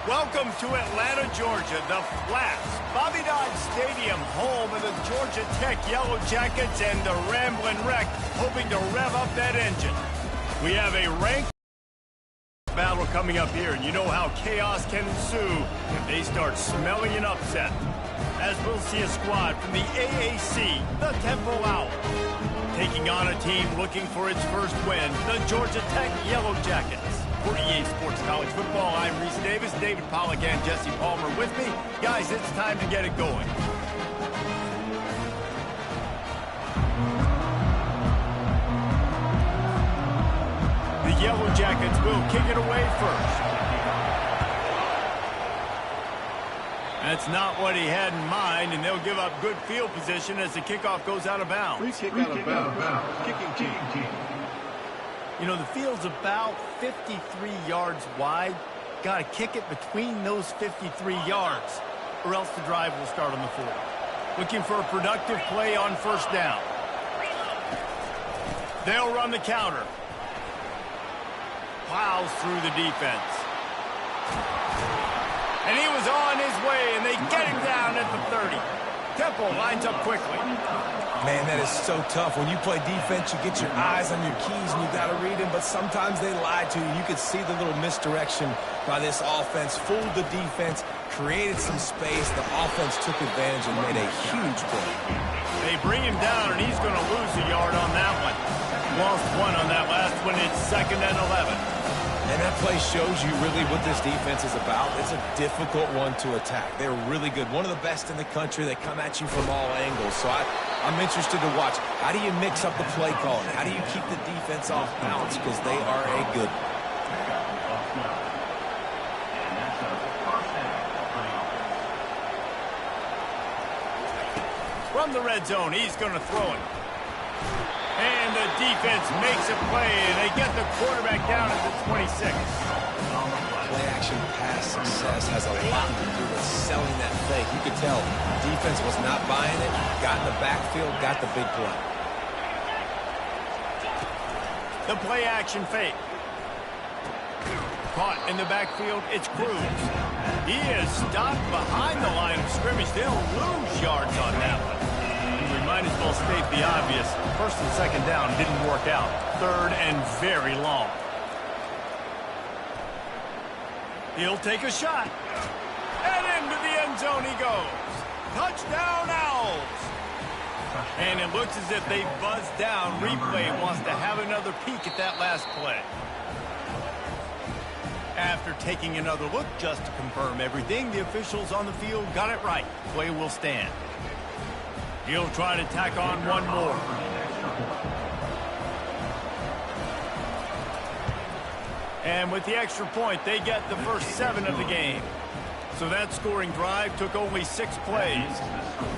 Welcome to Atlanta, Georgia, the Flats. Bobby Dodd Stadium, home of the Georgia Tech Yellow Jackets and the Ramblin' Wreck, hoping to rev up that engine. We have a ranked battle coming up here, and you know how chaos can ensue if they start smelling an upset. As we'll see a squad from the AAC, the Temple Owls, taking on a team looking for its first win, the Georgia Tech Yellow Jackets. For EA Sports College Football, I'm Reese Davis, David Pollack, and Jesse Palmer with me. Guys, it's time to get it going. The Yellow Jackets will kick it away first. That's not what he had in mind, and they'll give up good field position as the kickoff goes out of bounds. Free kick out of bounds. Kicking team. You know, the field's about 53 yards wide. Got to kick it between those 53 yards, or else the drive will start on the 40. Looking for a productive play on first down. They'll run the counter. Plows through the defense. And he was on his way, and they get him down at the 30. Temple lines up quickly. Man, that is so tough. When you play defense, you get your eyes on your keys, and you got to read them, but sometimes they lie to you. You could see the little misdirection by this offense, fooled the defense, created some space. The offense took advantage and made a huge play. They bring him down, and he's going to lose a yard on that one. Lost one on that last one. It's 2nd and 11. And that play shows you really what this defense is about. It's a difficult one to attack. They're really good. One of the best in the country. They come at you from all angles. So I'm interested to watch. How do you mix up the play calling? How do you keep the defense off balance? Because they are a good one. From the red zone, he's going to throw it. And the defense makes a play, and they get the quarterback down at the 26. Play-action pass success has a lot to do with selling that fake. You could tell defense was not buying it, got in the backfield, got the big play. The play-action fake. Caught in the backfield, it's Cruz. He is stopped behind the line of scrimmage. They'll lose yards on that one. We might as well state the obvious. 1st and 2nd down didn't work out. 3rd and very long. He'll take a shot. And into the end zone he goes. Touchdown, Owls. And it looks as if they buzzed down. Replay wants to have another peek at that last play. After taking another look just to confirm everything, the officials on the field got it right. Play will stand. He'll try to tack on one more. And with the extra point, they get the first 7 of the game. So that scoring drive took only 6 plays.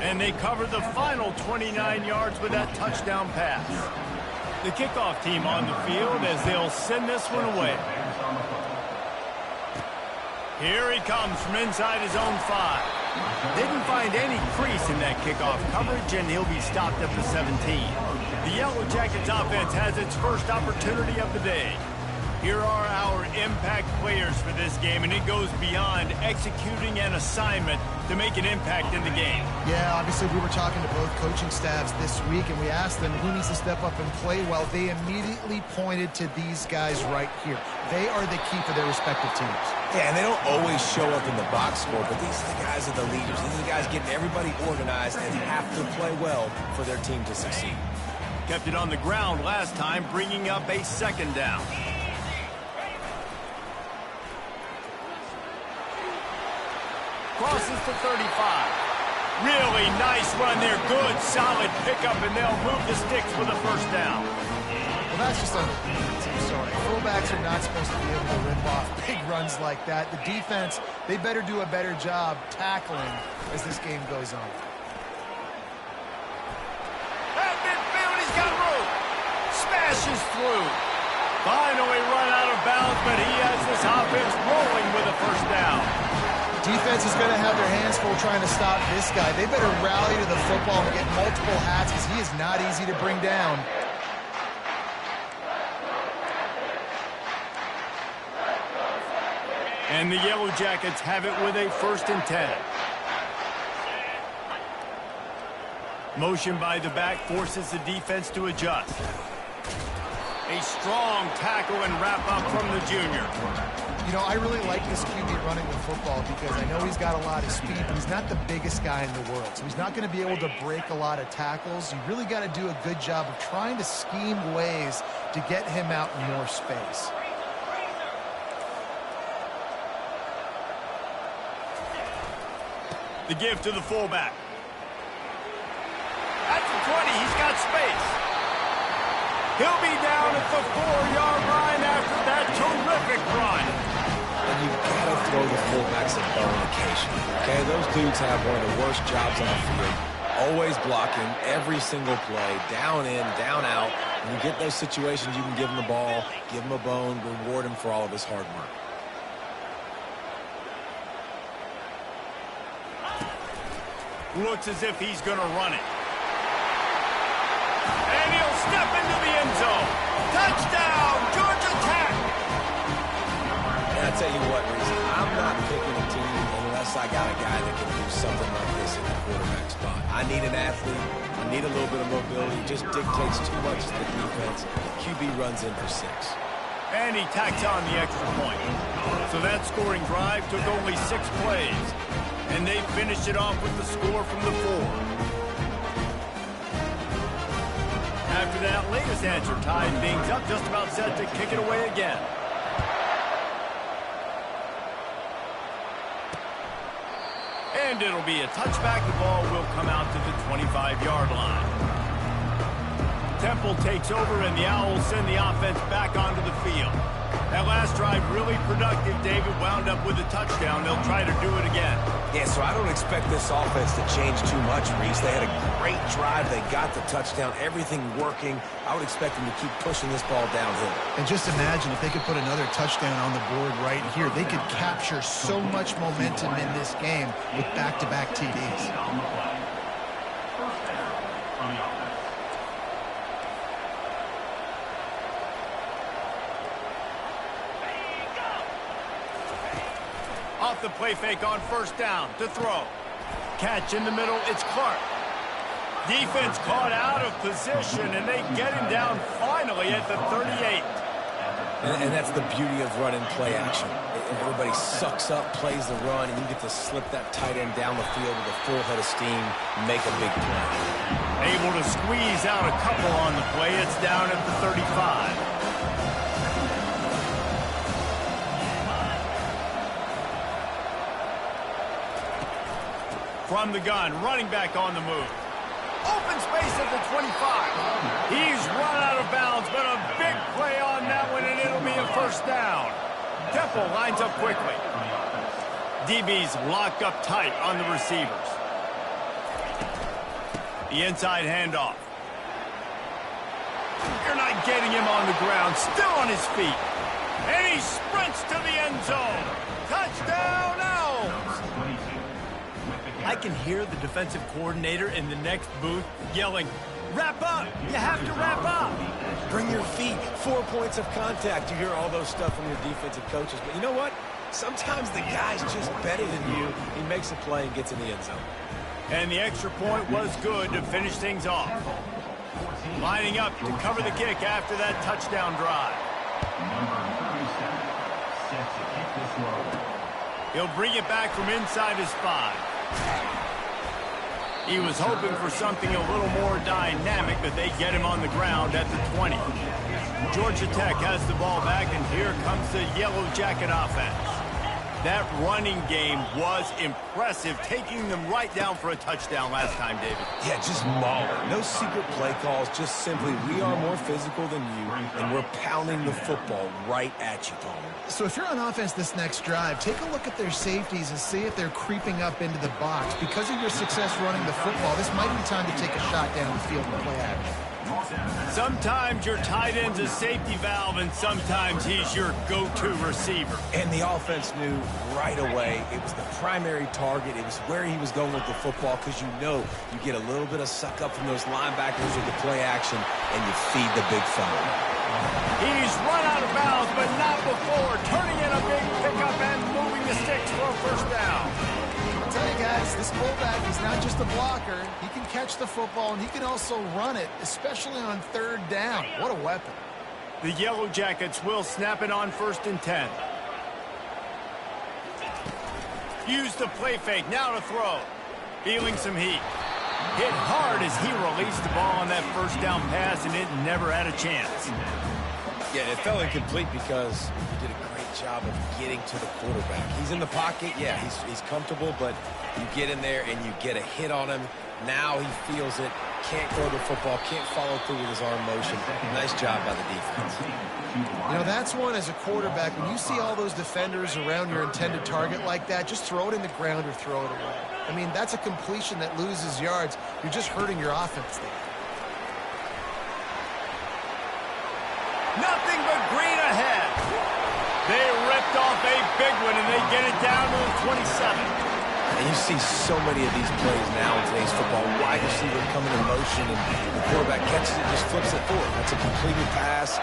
And they covered the final 29 yards with that touchdown pass. The kickoff team on the field as they'll send this one away. Here he comes from inside his own 5. Didn't find any crease in that kickoff coverage, and he'll be stopped at the 17. The Yellow Jackets offense has its first opportunity of the day. Here are our impact players for this game, and it goes beyond executing an assignment to make an impact in the game. Yeah, obviously we were talking to both coaching staffs this week, and we asked them who needs to step up and play well. They immediately pointed to these guys right here. They are the key for their respective teams. Yeah, and they don't always show up in the box score, but these are the guys that are the leaders. These are the guys getting everybody organized and have to play well for their team to succeed. Kept it on the ground last time, bringing up a 2nd down. Crosses to 35. Really nice run there. Good, solid pickup, and they'll move the sticks with a first down. Well, that's just I'm sorry. Fullbacks are not supposed to be able to rip off big runs like that. The defense, they better do a better job tackling as this game goes on. At midfield, he's got room. Smashes through. Finally run out of bounds, but he has this offense rolling with a first down. Defense is going to have their hands full trying to stop this guy. They better rally to the football and get multiple hats because he is not easy to bring down. And the Yellow Jackets have it with a 1st and 10. Motion by the back forces the defense to adjust. A strong tackle and wrap up from the junior. You know, I really like this QB running the football because I know he's got a lot of speed, but he's not the biggest guy in the world. So he's not going to be able to break a lot of tackles. You really got to do a good job of trying to scheme ways to get him out in more space. The give to the fullback. At the 20, he's got space. He'll be down at the 4-yard line after that terrific run. And you've got to throw the fullbacks a bone occasionally, okay? Those dudes have one of the worst jobs on the field. Always blocking every single play, down in, down out. When you get those situations, you can give him the ball, give him a bone, reward him for all of his hard work. Looks as if he's going to run it. And he'll step into the end zone. Touchdown, Georgia Tech! And I tell you what, Reese, I'm not picking a team unless I got a guy that can do something like this in the quarterback spot. I need an athlete. I need a little bit of mobility. It just dictates too much to the defense. QB runs in for 6. And he tacks on the extra point. So that scoring drive took only 6 plays. And they finished it off with the score from the 4. After that latest answer tied things up, just about set to kick it away again. And it'll be a touchback. The ball will come out to the 25-yard line. Temple takes over, and the Owls send the offense back onto the field. That last drive really productive. David wound up with a touchdown. They'll try to do it again. Yeah, so I don't expect this offense to change too much, Reese. They had a great drive. They got the touchdown. Everything working. I would expect them to keep pushing this ball downhill. And just imagine if they could put another touchdown on the board right here. They could capture so much momentum in this game with back-to-back TDs. Off the play fake on 1st down to throw. Catch in the middle, it's Clark. Defense caught out of position, and they get him down finally at the 38. And that's the beauty of running play action. Everybody sucks up, plays the run, and you get to slip that tight end down the field with a full head of steam and make a big play. Able to squeeze out a couple on the play. It's down at the 35. From the gun, running back on the move. Open space at the 25. He's run out of bounds, but a big play on that one, and it'll be a 1st down. Temple lines up quickly. DB's locked up tight on the receivers. The inside handoff. You're not getting him on the ground, still on his feet. And he sprints to the end zone. Touchdown, Owls! I can hear the defensive coordinator in the next booth yelling, "Wrap up! You have to wrap up!" Bring your feet. 4 points of contact. You hear all those stuff from your defensive coaches. But you know what? Sometimes the guy's just better than you. He makes a play and gets in the end zone. And the extra point was good to finish things off. Lining up to cover the kick after that touchdown drive. He'll bring it back from inside his 5. He was hoping for something a little more dynamic, but they get him on the ground at the 20. Georgia Tech has the ball back, and here comes the Yellow Jacket offense. That running game was impressive, taking them right down for a touchdown last time, David. Yeah, just mauling. No secret play calls, just simply we are more physical than you, and we're pounding the football right at you, Palmer. So if you're on offense this next drive, take a look at their safeties and see if they're creeping up into the box. Because of your success running the football, this might be time to take a shot down the field and play action. Sometimes your tight end's a safety valve, and sometimes he's your go-to receiver. And the offense knew right away it was the primary target. It was where he was going with the football, because you know you get a little bit of suck up from those linebackers with the play action, and you feed the big fella. He's run out of bounds, but not before, turning in a big pickup and moving sticks for a first down. I'll tell you guys, this fullback is not just a blocker. He can catch the football, and he can also run it, especially on third down. What a weapon. The Yellow Jackets will snap it on 1st and 10. Use the play fake, now to throw. Feeling some heat. Hit hard as he released the ball on that first down pass, and it never had a chance. Yeah, it fell incomplete because he did a great job of getting to the quarterback. He's in the pocket, yeah, he's comfortable, but you get in there and you get a hit on him. Now he feels it, can't throw the football, can't follow through with his arm motion. Nice job by the defense. You know, that's one as a quarterback. When you see all those defenders around your intended target like that, just throw it in the ground or throw it away. I mean, that's a completion that loses yards. You're just hurting your offense there. Nothing but green ahead. They ripped off a big one, and they get it down to the 27. And you see so many of these plays now in today's football. Wide receiver coming in motion, and the quarterback catches it, just flips it forward. That's a completed pass.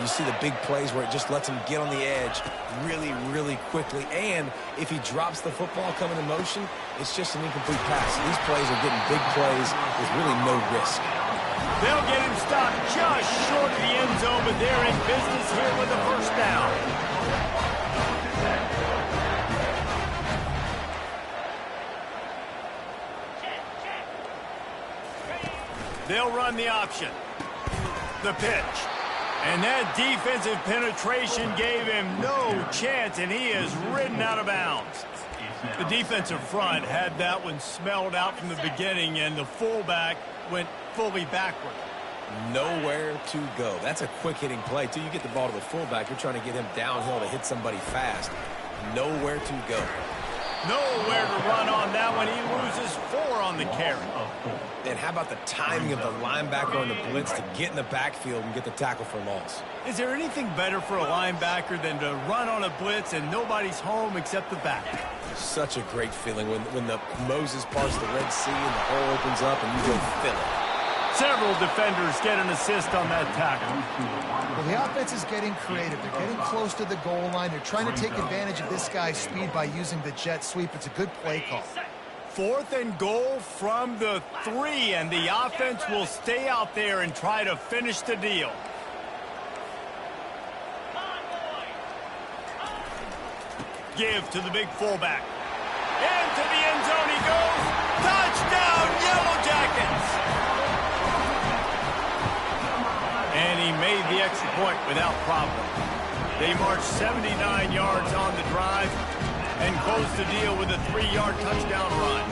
You see the big plays where it just lets him get on the edge really, really quickly. And if he drops the football coming in motion, it's just an incomplete pass. So these plays are getting big plays with really no risk. They'll get him stopped just short of the end zone, but they're in business here with a first down. They'll run the option. The pitch. And that defensive penetration gave him no chance, and he is ridden out of bounds. The defensive front had that one smelled out from the beginning, and the fullback went fully backward. Nowhere to go. That's a quick-hitting play. Till you get the ball to the fullback, you're trying to get him downhill to hit somebody fast. Nowhere to go. Nowhere to run on that one. He loses 4 on the carry. And how about the timing of the linebacker on the blitz to get in the backfield and get the tackle for loss? Is there anything better for a linebacker than to run on a blitz and nobody's home except the back? Such a great feeling when the Moses parts the Red Sea and the hole opens up and you go fill it. Several defenders get an assist on that tackle. Well, the offense is getting creative. They're getting close to the goal line. They're trying to take advantage of this guy's speed by using the jet sweep. It's a good play call. 4th and goal from the 3, and the offense will stay out there and try to finish the deal. Give to the big fullback. Into the end zone he goes. Touchdown, Yellow Jackets! And he made the extra point without problem. They marched 79 yards on the drive and closed the deal with a 3-yard touchdown run.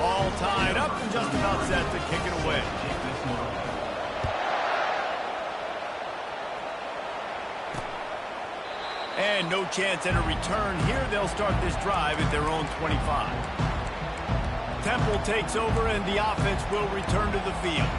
All tied up and just about set to kick it away. And no chance at a return here. They'll start this drive at their own 25. Temple takes over and the offense will return to the field.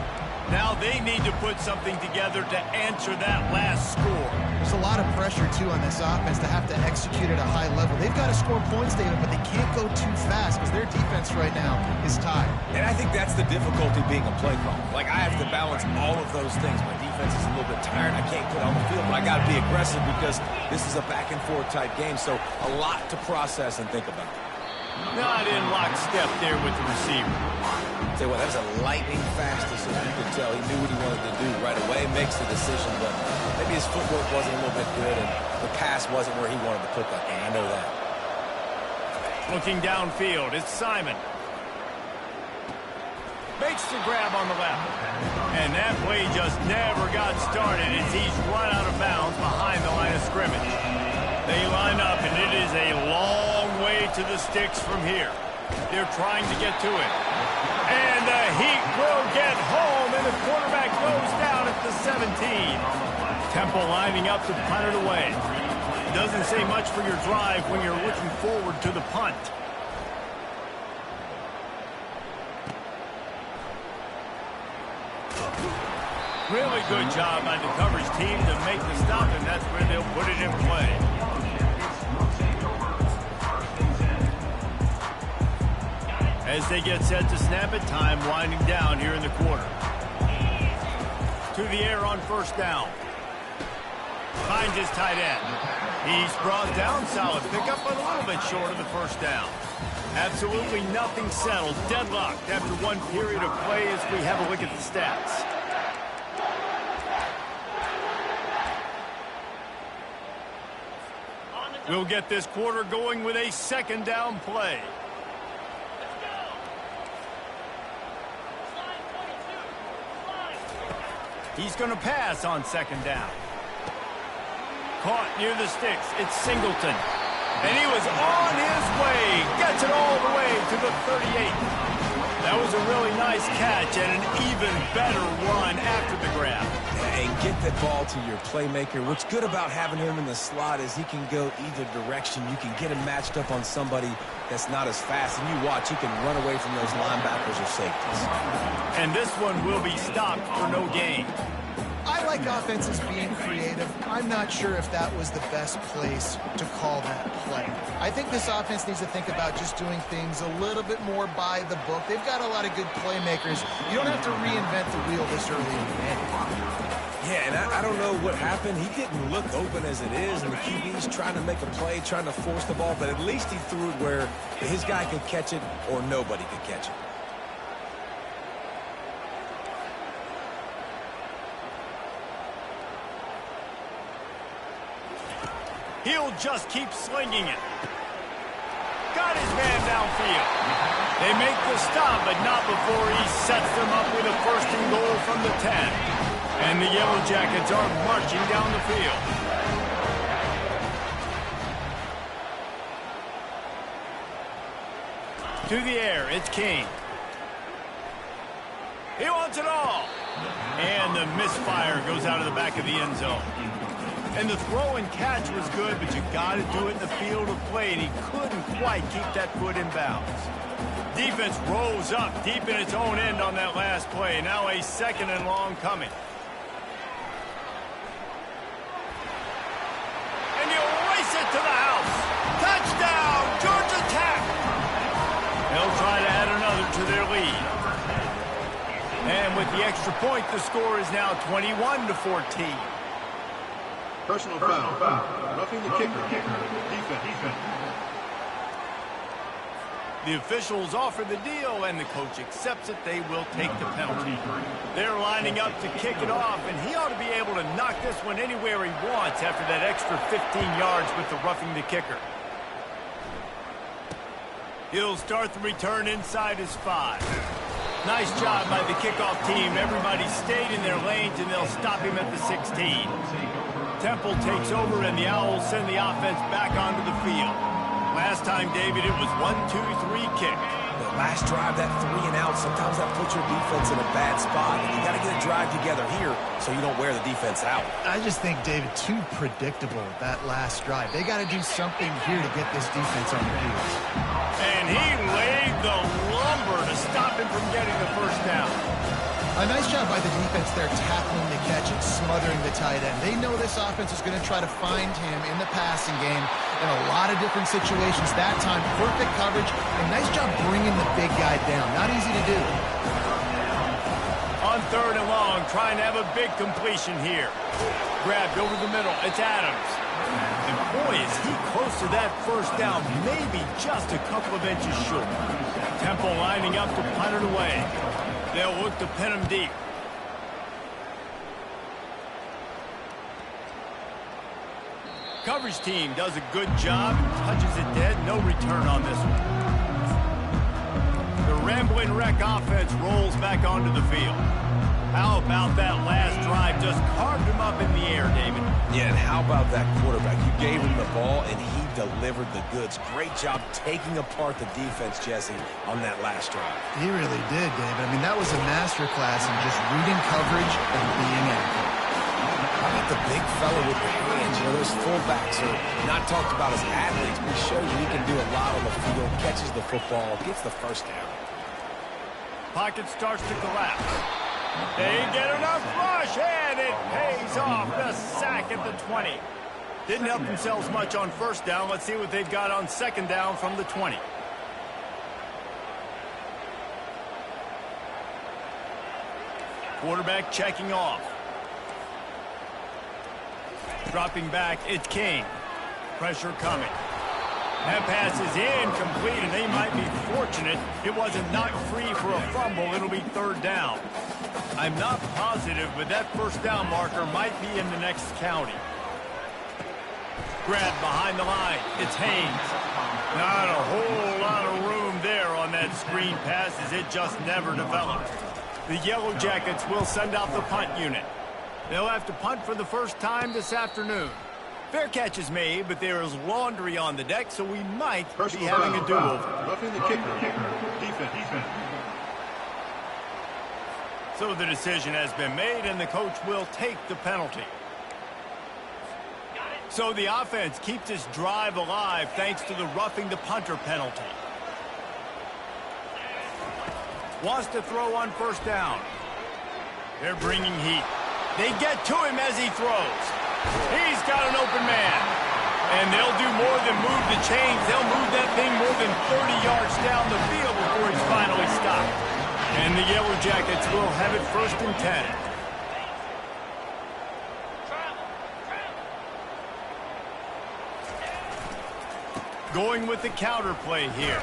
Now they need to put something together to answer that last score. There's a lot of pressure, too, on this offense to have to execute at a high level. They've got to score points, David, but they can't go too fast because their defense right now is tied. And I think that's the difficulty being a play caller. Like, I have to balance all of those things. My defense is a little bit tired. I can't put on the field, but I got to be aggressive because this is a back-and-forth type game, so a lot to process and think about. Not in lockstep there with the receiver. Tell you what, that was a lightning-fast decision. You could tell he knew what he wanted to do right away, makes the decision, but maybe his footwork wasn't a little bit good, and the pass wasn't where he wanted to put that thing. I know that. Looking downfield, it's Simon. Makes the grab on the left. And that play just never got started as he's run out of bounds behind the line of scrimmage. They line up, and it is a long way to the sticks from here. They're trying to get to it. And the Heat will get home, and the quarterback goes down at the 17. Temple lining up to punt it away. Doesn't say much for your drive when you're looking forward to the punt. Really good job by the coverage team to make the stop, and that's where they'll put it in play. As they get set to snap it, time winding down here in the quarter. To the air on 1st down. Finds his tight end. He's brought down. Solid pickup, but a little bit short of the first down. Absolutely nothing settled. Deadlocked after one period of play as we have a look at the stats. We'll get this quarter going with a second down play. He's going to pass on second down. Caught near the sticks. It's Singleton. And he was on his way. Gets it all the way to the 38. That was a really nice catch and an even better run after the grab. And get that ball to your playmaker. What's good about having him in the slot is he can go either direction. You can get him matched up on somebody that's not as fast. And you watch, he can run away from those linebackers or safeties. And this one will be stopped for no gain. I like offenses being creative. I'm not sure if that was the best place to call that play. I think this offense needs to think about just doing things a little bit more by the book. They've got a lot of good playmakers. You don't have to reinvent the wheel this early in the game. Yeah, and I don't know what happened. He didn't look open as it is, and the QB's trying to make a play, trying to force the ball, but at least he threw it where his guy could catch it or nobody could catch it. He'll just keep slinging it. Got his man downfield. They make the stop, but not before he sets them up with a first and goal from the 10. And the Yellow Jackets are marching down the field. To the air, it's King. He wants it all. And the misfire goes out of the back of the end zone. And the throw and catch was good, but you got to do it in the field of play, and he couldn't quite keep that foot in bounds. Defense rolls up deep in its own end on that last play. Now a second and long coming. And he'll race it to the house. Touchdown, Georgia Tech. They'll try to add another to their lead. And with the extra point, the score is now 21-14. Personal foul. Roughing the kicker. Defense. The officials offer the deal, and the coach accepts it. They will take the penalty. They're lining up to kick it off, and he ought to be able to knock this one anywhere he wants after that extra 15 yards with the roughing the kicker. He'll start the return inside his 5. Nice job by the kickoff team. Everybody stayed in their lanes, and they'll stop him at the 16. Temple takes over, and the Owls send the offense back onto the field. Last time, David, it was 1-2-3 kick. The last drive, that 3 and out, sometimes that puts your defense in a bad spot, and you got to get a drive together here so you don't wear the defense out. I just think, David, too predictable, that last drive. They got to do something here to get this defense on their heels. And he laid the lumber to stop him from getting the first down. A nice job by the defense there tackling the catch and smothering the tight end. They know this offense is going to try to find him in the passing game in a lot of different situations. That time, perfect coverage, and nice job bringing the big guy down. Not easy to do. On third and long, trying to have a big completion here. Grabbed over the middle. It's Adams. And boy, is he close to that first down, maybe just a couple of inches short. Temple lining up to punt it away. They'll look to pin him deep. Coverage team does a good job. Touches it dead. No return on this one. The Ramblin' Wreck offense rolls back onto the field. How about that last drive? Just carved him up in the air, David. Yeah, and how about that quarterback? You gave him the ball, and he delivered the goods. Great job taking apart the defense, Jesse, on that last drive. He really did, David. I mean, that was a masterclass in just reading coverage and being accurate. How about the big fella with the hands? You know, those fullbacks are not talked about as athletes, but he shows you he can do a lot on the field, catches the football, gets the first down. Pocket starts to collapse. They get enough rush, and it pays off. The sack at the 20. Didn't help themselves much on first down. Let's see what they've got on second down from the 20. Quarterback checking off. Dropping back, it's King. Pressure coming. That pass is incomplete, and they might be fortunate it wasn't knocked free for a fumble. It'll be third down. I'm not positive, but that first down marker might be in the next county. Grab behind the line. It's Haynes. Not a whole lot of room there on that screen pass as it just never developed. The Yellow Jackets will send out the punt unit. They'll have to punt for the first time this afternoon. Fair catch is made, but there is laundry on the deck, so we might be having a do-over. Roughing the kicker. Defense. So the decision has been made, and the coach will take the penalty. So the offense keeps this drive alive thanks to the roughing the punter penalty. Wants to throw on first down. They're bringing heat. They get to him as he throws. He's got an open man. And they'll do more than move the chains. They'll move that thing more than 30 yards down the field before he's finally stopped. And the Yellow Jackets will have it 1st and 10. Going with the counter play here.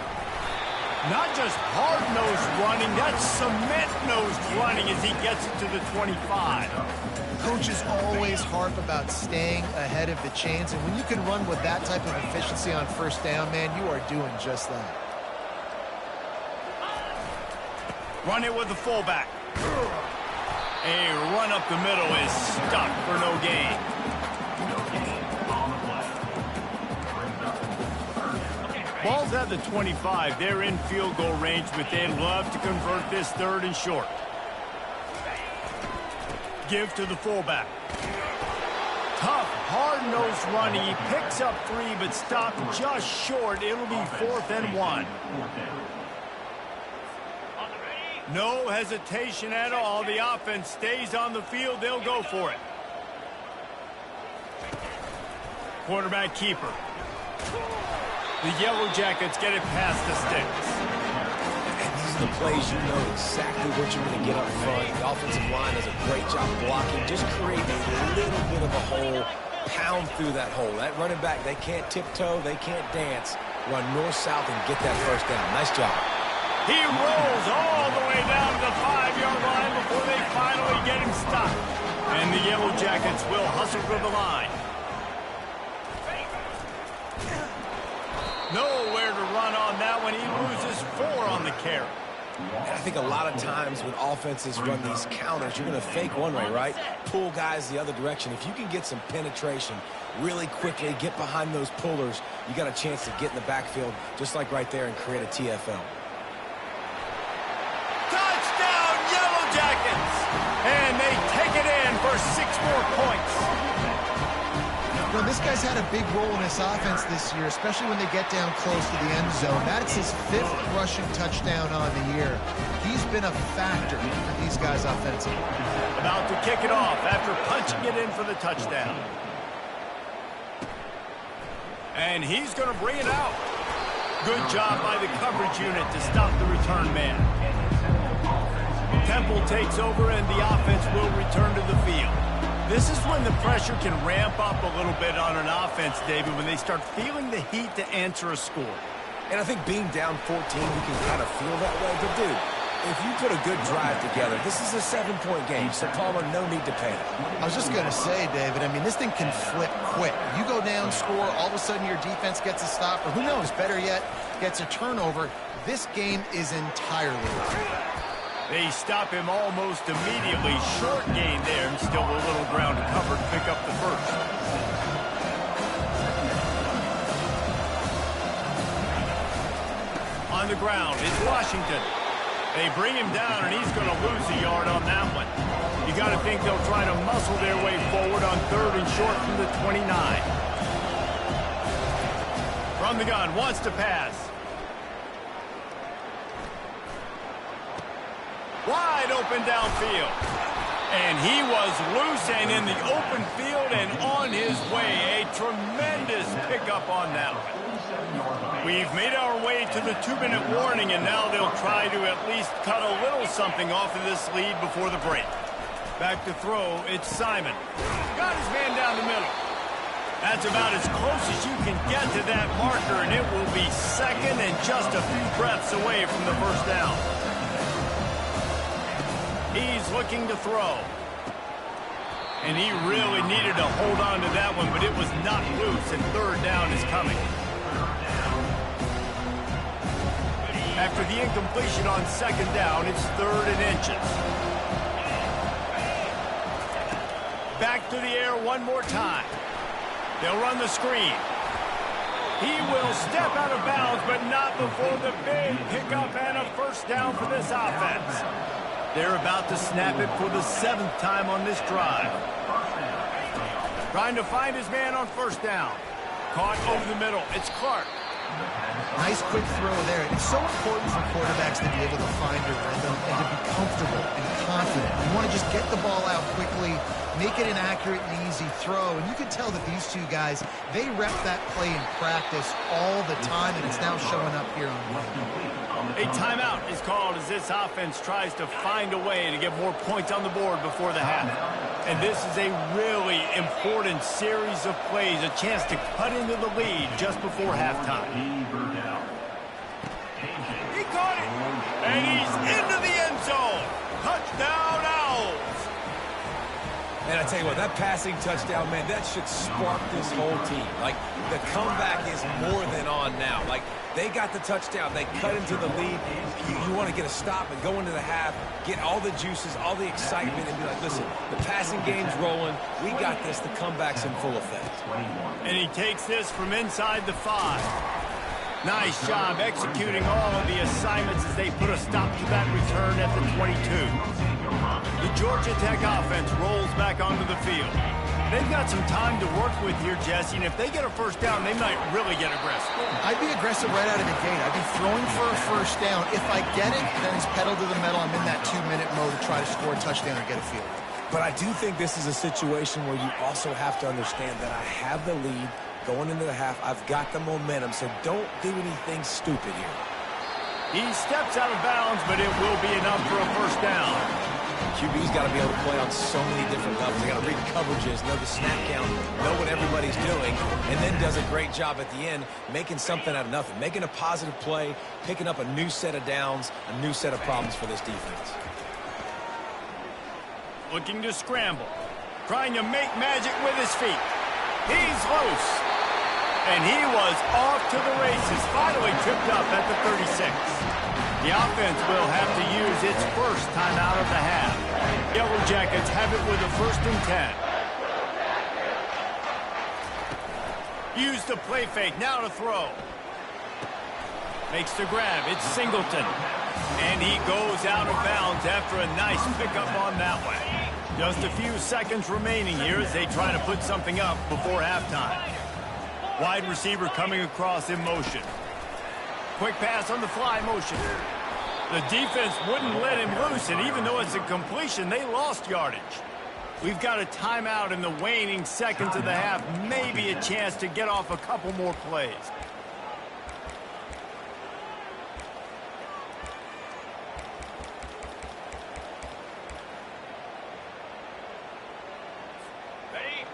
Not just hard-nosed running, that's cement-nosed running as he gets it to the 25. Coaches always harp about staying ahead of the chains, and when you can run with that type of efficiency on first down, man, you are doing just that. Run it with the fullback. A run up the middle is stuck for no gain. Ball's at the 25. They're in field goal range, but they'd love to convert this 3rd and short. Give to the fullback. Tough, hard-nosed running. He picks up 3, but stopped just short. It'll be 4th and 1. No hesitation at all. The offense stays on the field. They'll go for it. Quarterback keeper. The Yellow Jackets get it past the sticks. And these are the plays you know exactly what you're going to get up front. The offensive line does a great job blocking. Just create a little bit of a hole. Pound through that hole. That running back, they can't tiptoe. They can't dance. Run north-south and get that first down. Nice job. He rolls all the way down to the 5-yard line before they finally get him stopped. And the Yellow Jackets will hustle for the line. Nowhere to run on that one. He loses 4 on the carry. And I think a lot of times when offenses run these counters, you're going to fake one way, right? Pull guys the other direction. If you can get some penetration really quickly, get behind those pullers, you got a chance to get in the backfield just like right there and create a TFL. Touchdown, Yellow Jackets! And they take it in for 6 more points. You know, this guy's had a big role in this offense this year, especially when they get down close to the end zone. That's his 5th rushing touchdown on the year. He's been a factor for these guys offensively. About to kick it off after punching it in for the touchdown. And he's going to bring it out. Good job by the coverage unit to stop the return man. Temple takes over and the offense will return to the field. This is when the pressure can ramp up a little bit on an offense, David, when they start feeling the heat to answer a score. And I think being down 14, you can kind of feel that way. But, dude, if you put a good drive together, this is a 7-point game, so Palmer, no need to panic. I was just going to say, David, I mean, this thing can flip quick. You go down, score, all of a sudden your defense gets a stop, or who knows, better yet, gets a turnover. This game is entirely right. They stop him almost immediately. Short gain there, and still a little ground to cover to pick up the first. On the ground is Washington. They bring him down, and he's going to lose a yard on that one. You got to think they'll try to muscle their way forward on 3rd and short from the 29. From the gun, wants to pass. Wide open downfield. And he was loose and in the open field and on his way. A tremendous pickup on that one. We've made our way to the 2-minute warning, and now they'll try to at least cut a little something off of this lead before the break. Back to throw, it's Simon. Got his man down the middle. That's about as close as you can get to that marker, and it will be second and just a few breaths away from the first down. He's looking to throw. And he really needed to hold on to that one, but it was not loose, and third down is coming. After the incompletion on second down, it's 3rd and inches. Back to the air one more time. They'll run the screen. He will step out of bounds, but not before the big pickup and a first down for this offense. They're about to snap it for the 7th time on this drive. Trying to find his man on first down. Caught over the middle. It's Clark. Nice quick throw there. It's so important for quarterbacks to be able to find a rhythm and to be comfortable and confident. You want to just get the ball out quickly, make it an accurate and easy throw. And you can tell that these two guys, they rep that play in practice all the time, and it's now showing up here on game. A timeout is called as this offense tries to find a way to get more points on the board before the half. And this is a really important series of plays, a chance to cut into the lead just before halftime. He caught it, and he's into the end zone. Touchdown, Owls. And I tell you what, that passing touchdown, man, that should spark this whole team. Like, the comeback is more than on now. Like, they got the touchdown. They cut into the lead. You want to get a stop and go into the half, get all the juices, all the excitement, and be like, listen, the passing game's rolling. We got this. The comeback's in full effect. And he takes this from inside the 5. Nice job executing all of the assignments as they put a stop to that return at the 22. The Georgia Tech offense rolls back onto the field. They've got some time to work with here, Jesse, and if they get a first down, they might really get aggressive. I'd be aggressive right out of the gate. I'd be throwing for a first down. If I get it, then it's pedal to the metal. I'm in that 2-minute mode to try to score a touchdown or get a field. But I do think this is a situation where you also have to understand that I have the lead going into the half. I've got the momentum, so don't do anything stupid here. He steps out of bounds, but it will be enough for a first down. QB's got to be able to play on so many different levels. They got to read coverages, know the snap count, know what everybody's doing, and then does a great job at the end making something out of nothing, making a positive play, picking up a new set of downs, a new set of problems for this defense. Looking to scramble, trying to make magic with his feet. He's loose, and he was off to the races, finally tripped up at the 36. The offense will have to use its first timeout of the half. Yellow Jackets have it with a 1st and 10. Use the play fake, now to throw. Makes the grab, it's Singleton. And he goes out of bounds after a nice pickup on that one. Just a few seconds remaining here as they try to put something up before halftime. Wide receiver coming across in motion. Quick pass on the fly motion. The defense wouldn't let him loose, and even though it's a completion, they lost yardage. We've got a timeout in the waning seconds of the half, maybe a chance to get off a couple more plays.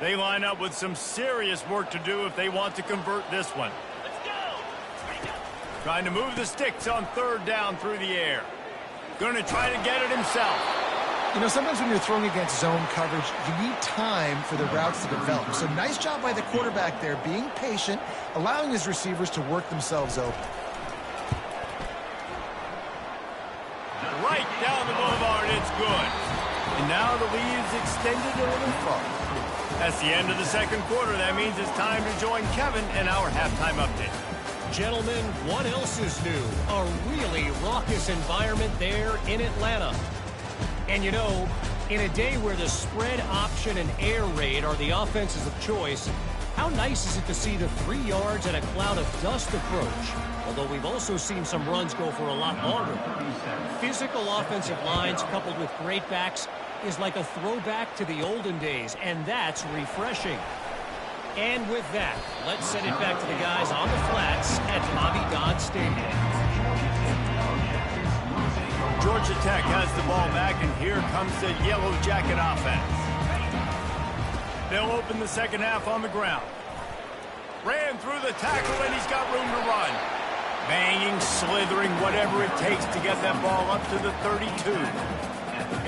They line up with some serious work to do if they want to convert this one. Trying to move the sticks on 3rd down through the air. Going to try to get it himself. You know, sometimes when you're throwing against zone coverage, you need time for the routes to develop. So nice job by the quarterback there, being patient, allowing his receivers to work themselves open. Right down the boulevard, it's good. And now the lead is extended a little farther. That's the end of the 2nd quarter. That means it's time to join Kevin in our halftime update. Gentlemen, what else is new? A really raucous environment there in Atlanta. And you know, in a day where the spread option and air raid are the offenses of choice, how nice is it to see the 3 yards and a cloud of dust approach? Although we've also seen some runs go for a lot longer. Physical offensive lines coupled with great backs is like a throwback to the olden days, and that's refreshing. And with that, let's send it back to the guys on the flats at Bobby Dodd Stadium. Georgia Tech has the ball back, and here comes the Yellow Jacket offense. They'll open the 2nd half on the ground. Ran through the tackle, and he's got room to run. Banging, slithering, whatever it takes to get that ball up to the 32.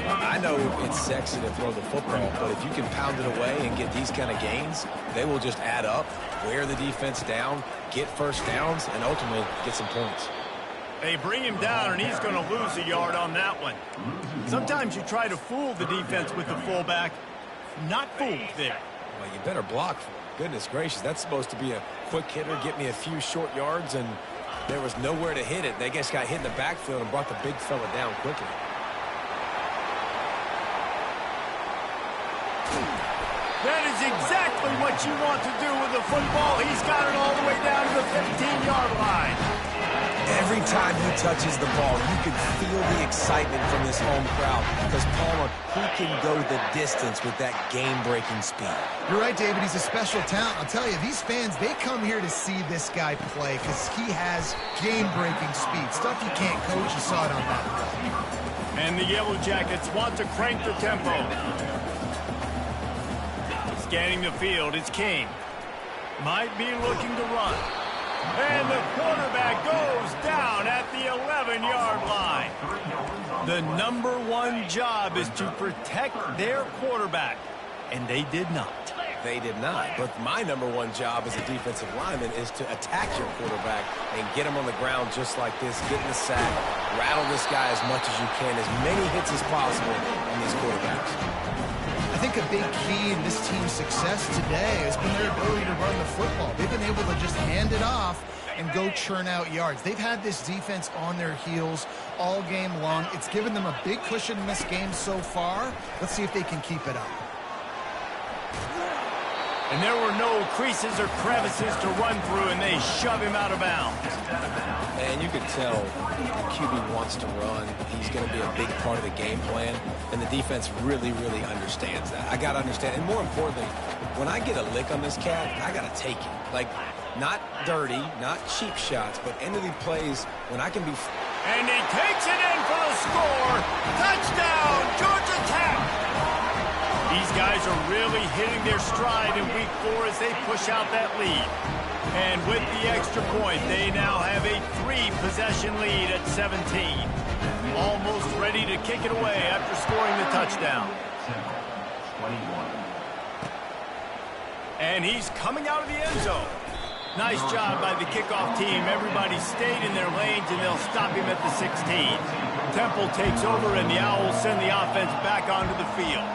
I know it's sexy to throw the football, but if you can pound it away and get these kind of gains, they will just add up, wear the defense down, get first downs, and ultimately get some points. They bring him down, and he's going to lose a yard on that one. Sometimes you try to fool the defense with the fullback. Not fooled there. Well, you better block for it. Goodness gracious, that's supposed to be a quick hitter, get me a few short yards, and there was nowhere to hit it. They just got hit in the backfield and brought the big fella down quickly. That is exactly what you want to do with the football. He's got it all the way down to the 15-yard line. Every time he touches the ball, you can feel the excitement from this home crowd because, Palmer, he can go the distance with that game-breaking speed. You're right, David. He's a special talent. I'll tell you, these fans, they come here to see this guy play because he has game-breaking speed. Stuff you can't coach. You saw it on that play. And the Yellow Jackets want to crank the tempo. Scanning the field, it's King. Might be looking to run. And the quarterback goes down at the 11-yard line. The #1 job is to protect their quarterback, and they did not. They did not. But my #1 job as a defensive lineman is to attack your quarterback and get him on the ground just like this, get in the sack, rattle this guy as much as you can, as many hits as possible on these quarterbacks. I think a big key in this team's success today has been their ability to run the football. They've been able to just hand it off and go churn out yards. They've had this defense on their heels all game long. It's given them a big cushion in this game so far. Let's see if they can keep it up. And there were no creases or crevices to run through, and they shove him out of bounds. And you could tell the QB wants to run. He's going to be a big part of the game plan, and the defense really, really understands that. I got to understand, and more importantly, when I get a lick on this cat, I got to take it. Like, not dirty, not cheap shots, but end of the plays when I can be... And he takes it in for the score. Touchdown, Georgia Tech! These guys are really hitting their stride in week 4 as they push out that lead. And with the extra point, they now have a 3-possession lead at 17. Almost ready to kick it away after scoring the touchdown. And he's coming out of the end zone. Nice job by the kickoff team. Everybody stayed in their lanes, and they'll stop him at the 16. Temple takes over, and the Owls send the offense back onto the field.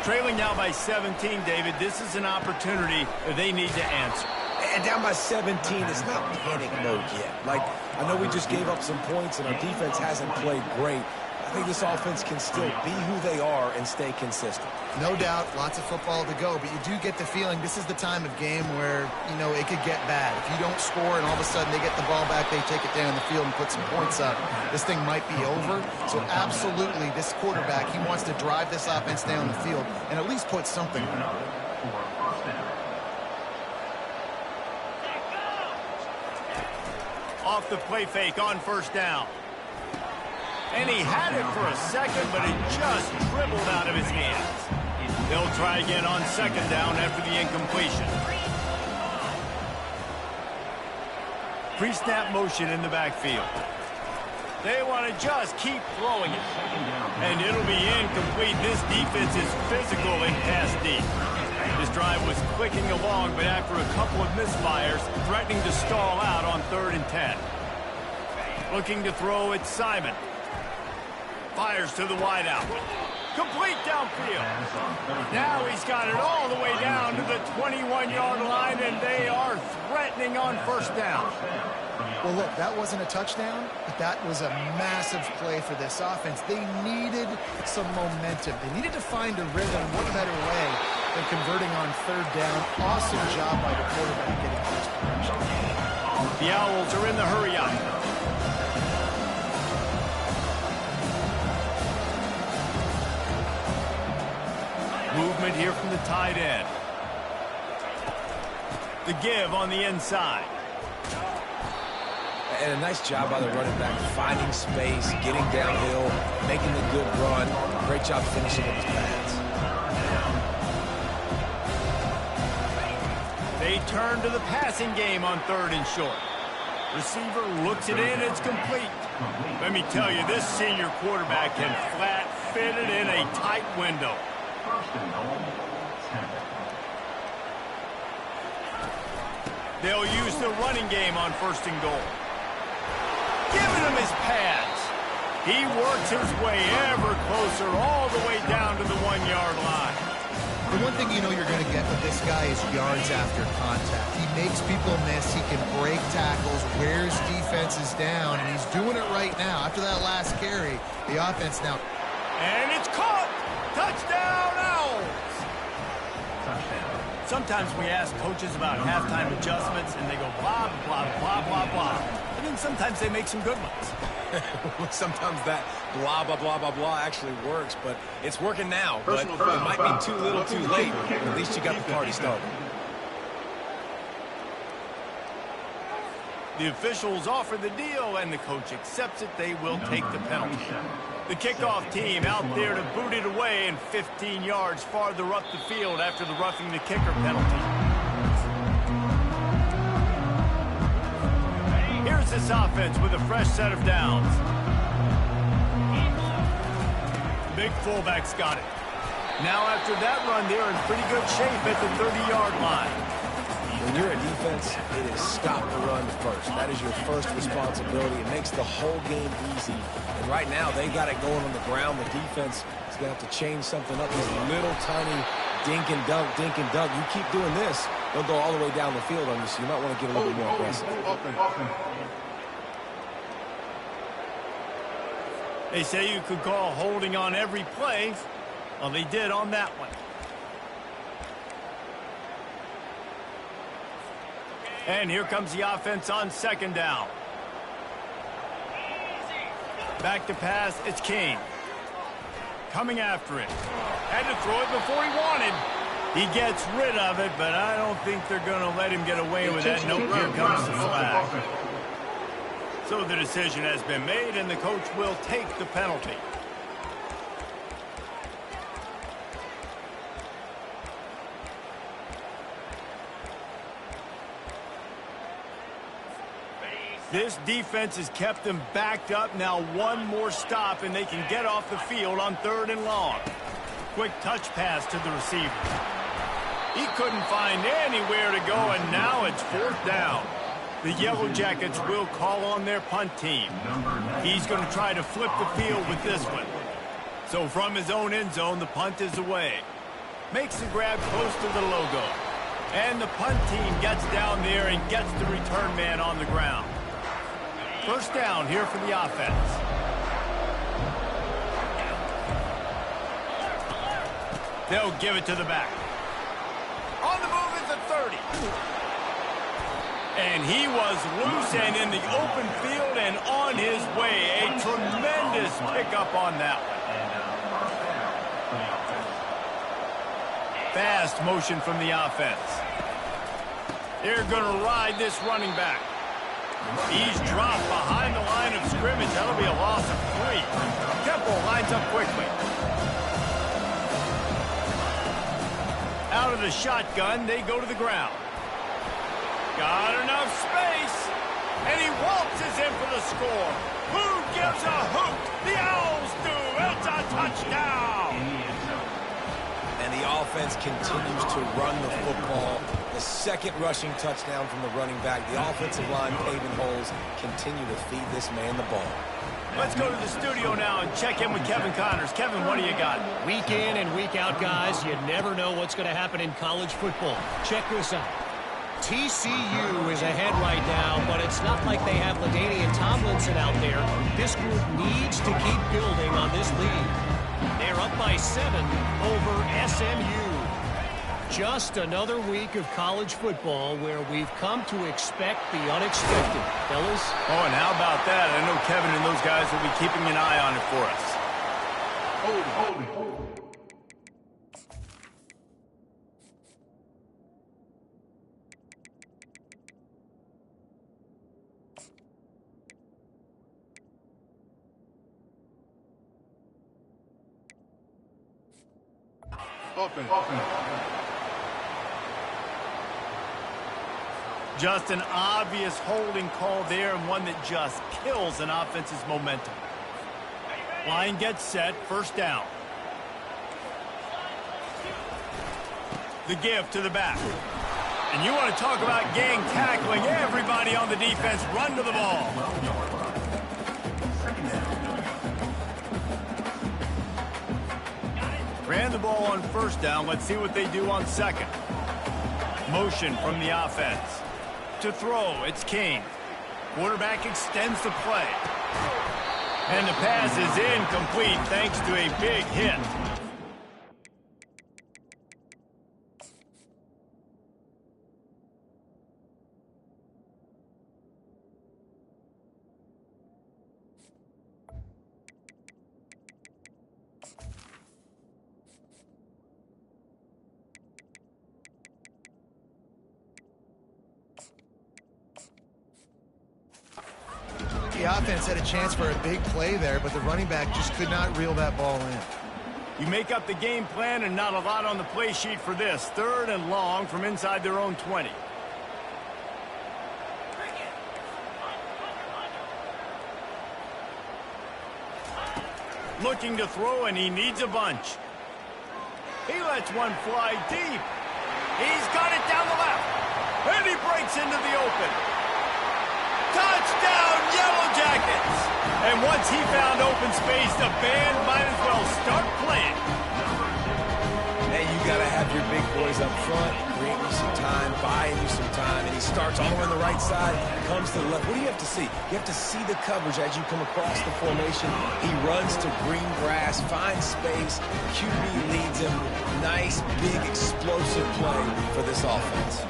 Trailing now by 17, David, this is an opportunity that they need to answer. And down by 17, it's not panic mode yet. Like, I know we just gave up some points, and our defense hasn't played great. I think this offense can still be who they are and stay consistent. No doubt, lots of football to go, but you do get the feeling this is the time of game where, you know, it could get bad. If you don't score and all of a sudden they get the ball back, they take it down the field and put some points up, this thing might be over. So absolutely, this quarterback, he wants to drive this offense down the field and at least put something on it. Off the play fake on first down. And he had it for a second, but it just dribbled out of his hands. They'll try again on second down after the incompletion. Pre-snap motion in the backfield. They want to just keep throwing it. And it'll be incomplete. This defense is physical in pass deep. This drive was clicking along, but after a couple of misfires, threatening to stall out on 3rd and 10. Looking to throw, it's Simon. Fires to the wideout. Complete downfield. Now he's got it all the way down to the 21-yard line, and they are threatening on first down. Well, look, that wasn't a touchdown, but that was a massive play for this offense. They needed some momentum. They needed to find a rhythm. What better way than converting on 3rd down? Awesome job by the quarterback getting first progression. The Owls are in the hurry-up. Movement here from the tight end. The give on the inside. And a nice job by the running back, finding space, getting downhill, making a good run. Great job finishing with his pads. They turn to the passing game on 3rd and short. Receiver looks it in. It's complete. Let me tell you, this senior quarterback can flat fit it in a tight window. They'll use the running game on 1st and goal. Giving him his pads. He works his way ever closer all the way down to the 1-yard line. The one thing you know you're going to get with this guy is yards after contact. He makes people miss. He can break tackles, wears defenses down, and he's doing it right now. After that last carry, the offense now. And it's caught! Touchdown, Owls! Sometimes we ask coaches about halftime adjustments, and they go blah, blah, blah, blah, blah. And then sometimes they make some good ones. Sometimes that blah, blah, blah, blah, blah actually works, but it's working now. But it might be too little too late, but at least you got the party started. The officials offer the deal, and the coach accepts it. They will take the penalty. The kickoff team out there to boot it away and 15 yards farther up the field after the roughing the kicker penalty. Here's this offense with a fresh set of downs. Big fullback's got it. Now after that run, they're in pretty good shape at the 30-yard line. When you're a defense, it is stop the run first. That is your first responsibility. It makes the whole game easy. And right now, they got it going on the ground. The defense is going to have to change something up. These little tiny dink and dunk, dink and dunk. You keep doing this, they'll go all the way down the field on you, so you might want to get a little bit more aggressive. They say you could call holding on every play. Well, they did on that one. And here comes the offense on 2nd down. Back to pass, it's King. Coming after it. Had to throw it before he wanted. He gets rid of it, but I don't think they're going to let him get away with that. Nope, here comes the flag. So the decision has been made, and the coach will take the penalty. This defense has kept them backed up. Now one more stop, and they can get off the field on 3rd and long. Quick touch pass to the receiver. He couldn't find anywhere to go, and now it's 4th down. The Yellow Jackets will call on their punt team. He's going to try to flip the field with this one. So from his own end zone, the punt is away. Makes the grab close to the logo. And the punt team gets down there and gets the return man on the ground. 1st down here for the offense. They'll give it to the back. On the move is the 30. And he was loose and in the open field and on his way. A tremendous pickup on that one. Fast motion from the offense. They're going to ride this running back. He's dropped behind the line of scrimmage. That'll be a loss of 3. Temple lines up quickly. Out of the shotgun, they go to the ground. Got enough space. And he waltzes in for the score. Who gives a hoot? The Owls do. It's a touchdown. And the offense continues to run the football. The 2nd rushing touchdown from the running back. The offensive line paving holes. Continue to feed this man the ball. Let's go to the studio now and check in with Kevin Connors. Kevin, what do you got? Week in and week out, guys, you never know what's going to happen in college football. Check this out. TCU is ahead right now, but it's not like they have LaDainian Tomlinson out there. This group needs to keep building on this lead. They're up by 7 over SMU. Just another week of college football where we've come to expect the unexpected, fellas. Oh, and how about that? I know Kevin and those guys will be keeping an eye on it for us. Hold it. Offense. Just an obvious holding call there, and one that just kills an offense's momentum. Line gets set, first down. The give to the back. And you want to talk about gang tackling. Everybody on the defense run to the ball. Ran the ball on first down. Let's see what they do on second. Motion from the offense. To throw, it's King. Quarterback extends the play. And the pass is incomplete thanks to a big hit. The offense had a chance for a big play there, but the running back just could not reel that ball in. You make up the game plan and not a lot on the play sheet for this. Third and long from inside their own 20. Looking to throw, and he needs a bunch. He lets one fly deep. He's got it down the left. And he breaks into the open. Touchdown, Yellow Jackets! And once he found open space, the band might as well start playing. Hey, you got to have your big boys up front, creating you some time, buying you some time, and he starts all on the right side, comes to the left. What do you have to see? You have to see the coverage as you come across the formation. He runs to green grass, finds space, QB leads him. Nice, big, explosive play for this offense.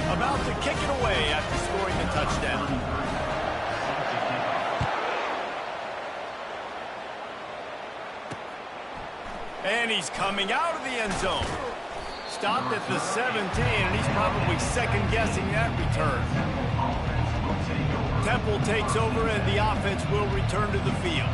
About to kick it away after scoring the touchdown. And he's coming out of the end zone. Stopped at the 17, and he's probably second-guessing that return. Temple takes over, and the offense will return to the field.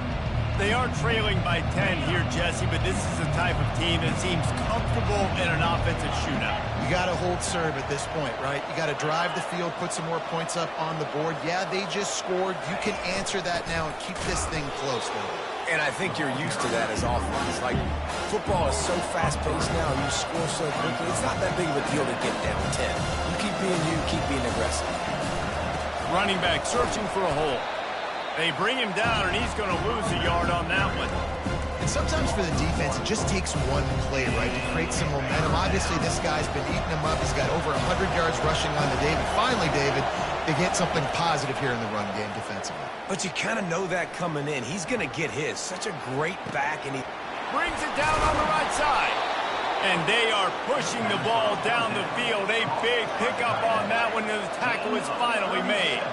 They are trailing by 10 here, Jesse, but this is the type of team that seems comfortable in an offensive shootout. You got to hold serve at this point, right? You got to drive the field, put some more points up on the board. Yeah, they just scored. You can answer that now and keep this thing close, though. And I think you're used to that as offense. Like, football is so fast-paced now, you score so quickly. It's not that big of a deal to get down 10. You keep being you, keep being aggressive. Running back searching for a hole. They bring him down, and he's going to lose a yard on that one. And sometimes for the defense, it just takes one play, right, to create some momentum. Obviously, this guy's been eating him up. He's got over 100 yards rushing on the day. But finally, David, they get something positive here in the run game defensively. But you kind of know that coming in. He's going to get his. Such a great back, and he brings it down on the right side. And they are pushing the ball down the field. A big pickup on that one, and the tackle is finally made.